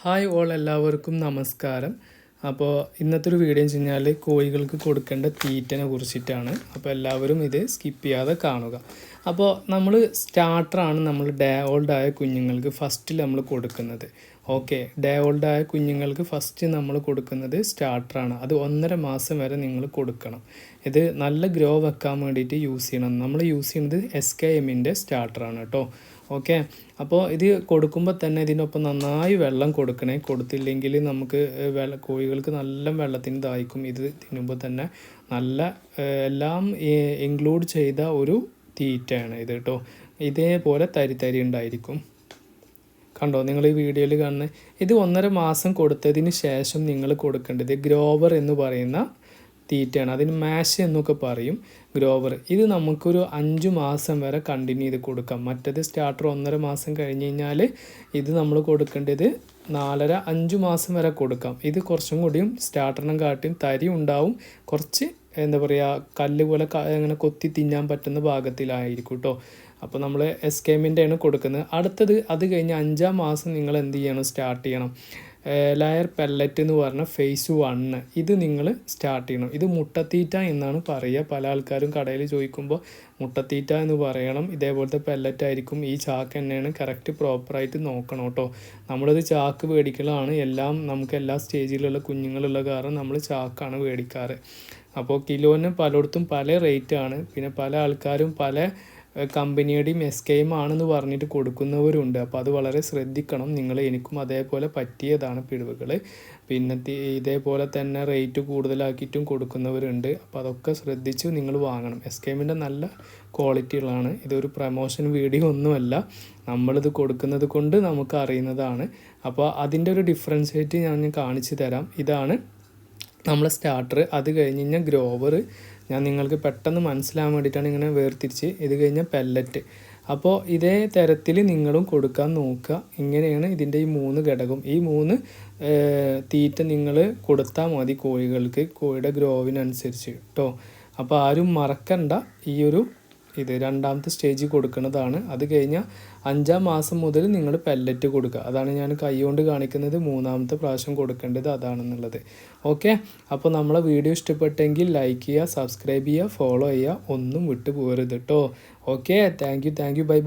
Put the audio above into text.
Hi all എല്ലാവർക്കും നമസ്കാരം. അപ്പോൾ ഇന്നത്തെ ഒരു വീഡിയോ എന്ന് വെച്ച് കഴിഞ്ഞാൽ കോഴികൾക്ക് കൊടുക്കേണ്ട തീറ്റനെ കുറിച്ചിട്ടാണ്. അപ്പോൾ എല്ലാവരും ഇത് സ്കിപ്പ് ചെയ്യാതെ കാണുക. അപ്പോൾ നമ്മൾ സ്റ്റാർട്ടറാണ് നമ്മൾ ഡേ ഓൾഡ് ആയ കുഞ്ഞുങ്ങൾക്ക് ഫസ്റ്റിൽ നമ്മൾ കൊടുക്കുന്നത്. ഡേ ഓൾഡ് ആയ കുഞ്ഞുങ്ങൾക്ക് ഫസ്റ്റ് നമ്മൾ കൊടുക്കുന്നത് സ്റ്റാർട്ടറാണ്. അത് 1.5 മാസം വരെ നിങ്ങൾ കൊടുക്കണം. ഇത് നല്ല ഗ്രോ വെക്കാൻ വേണ്ടിയിട്ട് യൂസ് ചെയ്യണം. നമ്മൾ യൂസ് ചെയ്യുന്നത് SKMൻ്റെ സ്റ്റാർട്ടറാണ് കേട്ടോ. അപ്പോൾ ഇത് കൊടുക്കുമ്പോൾ തന്നെ ഇതിനൊപ്പം നന്നായി വെള്ളം കൊടുക്കണേ. കൊടുത്തില്ലെങ്കിൽ നമുക്ക് കോഴികൾക്ക് നല്ല വെള്ളത്തിന് ദാഹിക്കും. ഇത് തിന്നുമ്പോൾ തന്നെ നല്ല എല്ലാം ഇൻക്ലൂഡ് ചെയ്ത ഒരു തീറ്റയാണ് ഇത് കേട്ടോ. ഇതേപോലെ തരി ഉണ്ടായിരിക്കും. കണ്ടോ നിങ്ങൾ ഈ വീഡിയോയിൽ കാണുന്നത്? ഇത് 1.5 മാസം കൊടുത്തതിന് ശേഷം നിങ്ങൾ കൊടുക്കേണ്ടത് ഗ്രോവർ എന്ന് പറയുന്ന തീറ്റയാണ്. അതിന് മാഷ് എന്നൊക്കെ പറയും, ഗ്രോവർ. ഇത് നമുക്കൊരു 5 മാസം വരെ കണ്ടിന്യൂ ചെയ്ത് കൊടുക്കാം. മറ്റേത് സ്റ്റാർട്ടർ 1.5 മാസം കഴിഞ്ഞ് കഴിഞ്ഞാൽ ഇത് നമ്മൾ കൊടുക്കേണ്ടത് 4.5 മാസം വരെ കൊടുക്കാം. ഇത് കുറച്ചും കൂടിയും സ്റ്റാർട്ടറിനും കാട്ടിയും തരി ഉണ്ടാവും. കുറച്ച് എന്താ പറയുക, കല്ല് പോലെ അങ്ങനെ കൊത്തി തിന്നാൻ പറ്റുന്ന ഭാഗത്തിലായിരിക്കും കേട്ടോ. അപ്പോൾ നമ്മൾ SKMൻ്റെ കൊടുക്കുന്നത്. അടുത്തത് അത് കഴിഞ്ഞ് 5-ാം മാസം നിങ്ങൾ എന്ത് ചെയ്യണം, സ്റ്റാർട്ട് ചെയ്യണം ലെയർ പെല്ലറ്റ് എന്ന് പറഞ്ഞ ഫേസ് 1. ഇത് നിങ്ങൾ സ്റ്റാർട്ട് ചെയ്യണം. ഇത് മുട്ടത്തീറ്റ എന്നാണ് പറയുക. പല ആൾക്കാരും കടയിൽ ചോദിക്കുമ്പോൾ മുട്ടത്തീറ്റ എന്ന് പറയണം. ഇതേപോലത്തെ പെല്ലറ്റ് ആയിരിക്കും. ഈ ചാക്ക് തന്നെയാണ് കറക്റ്റ് പ്രോപ്പറായിട്ട് നോക്കണം കേട്ടോ. നമ്മളിത് ചാക്ക് മേടിക്കലാണ്. നമുക്ക് എല്ലാ സ്റ്റേജിലുള്ള കുഞ്ഞുങ്ങളുള്ള കാരണം നമ്മൾ ചാക്കാണ് മേടിക്കാറ്. അപ്പോൾ കിലോന് പലയിടത്തും പല റേറ്റാണ്. പിന്നെ പല ആൾക്കാരും പല കമ്പനിയുടെയും SKM ആണെന്ന് പറഞ്ഞിട്ട് കൊടുക്കുന്നവരുണ്ട്. അപ്പോൾ അത് വളരെ ശ്രദ്ധിക്കണം നിങ്ങൾ. എനിക്കും അതേപോലെ പറ്റിയതാണ് പിഴവുകൾ. പിന്നെ ഇതേപോലെ തന്നെ റേറ്റ് കൂടുതലാക്കിയിട്ടും കൊടുക്കുന്നവരുണ്ട്. അപ്പോൾ അതൊക്കെ ശ്രദ്ധിച്ച് നിങ്ങൾ വാങ്ങണം. SKMൻ്റെ നല്ല ക്വാളിറ്റികളാണ്. ഇതൊരു പ്രമോഷൻ വീഡിയോ ഒന്നുമല്ല, നമ്മളിത് കൊടുക്കുന്നത് കൊണ്ട് നമുക്ക് അറിയുന്നതാണ്. അപ്പോൾ അതിൻ്റെ ഒരു ഡിഫറൻഷ്യേറ്റ് ഞാൻ കാണിച്ചു തരാം. ഇതാണ് നമ്മളെ സ്റ്റാർട്ടർ. അത് കഴിഞ്ഞ് കഴിഞ്ഞാൽ ഗ്രോവർ. ഞാൻ നിങ്ങൾക്ക് പെട്ടെന്ന് മനസ്സിലാകാൻ വേണ്ടിയിട്ടാണ് ഇങ്ങനെ വേർതിരിച്ച്. ഇത് കഴിഞ്ഞാൽ പെല്ലറ്റ്. അപ്പോൾ ഇതേ തരത്തിൽ നിങ്ങളും കൊടുക്കാൻ നോക്കുക. ഇങ്ങനെയാണ് ഇതിൻ്റെ ഈ 3 ഘടകം. ഈ 3 തീറ്റ നിങ്ങൾ കൊടുത്താൽ മതി കോഴികൾക്ക്, കോഴിയുടെ ഗ്രോവിനനുസരിച്ച് കേട്ടോ. അപ്പോൾ ആരും മറക്കണ്ട. ഇത് 2ാമത്തെ സ്റ്റേജിൽ കൊടുക്കുന്നതാണ്. അത് കഴിഞ്ഞാൽ 5-ാം മാസം മുതൽ നിങ്ങൾ പെല്ലറ്റ് കൊടുക്കുക. അതാണ് ഞാൻ കൈ കൊണ്ട് കാണിക്കുന്നത്. 3ാമത്തെ പ്രാവശ്യം കൊടുക്കേണ്ടത് അതാണെന്നുള്ളത്. അപ്പോൾ നമ്മളെ വീഡിയോ ഇഷ്ടപ്പെട്ടെങ്കിൽ ലൈക്ക് ചെയ്യുക, സബ്സ്ക്രൈബ് ചെയ്യുക, ഫോളോ ചെയ്യുക. ഒന്നും വിട്ടു പോകരുത് കേട്ടോ. Thank you. ബൈ.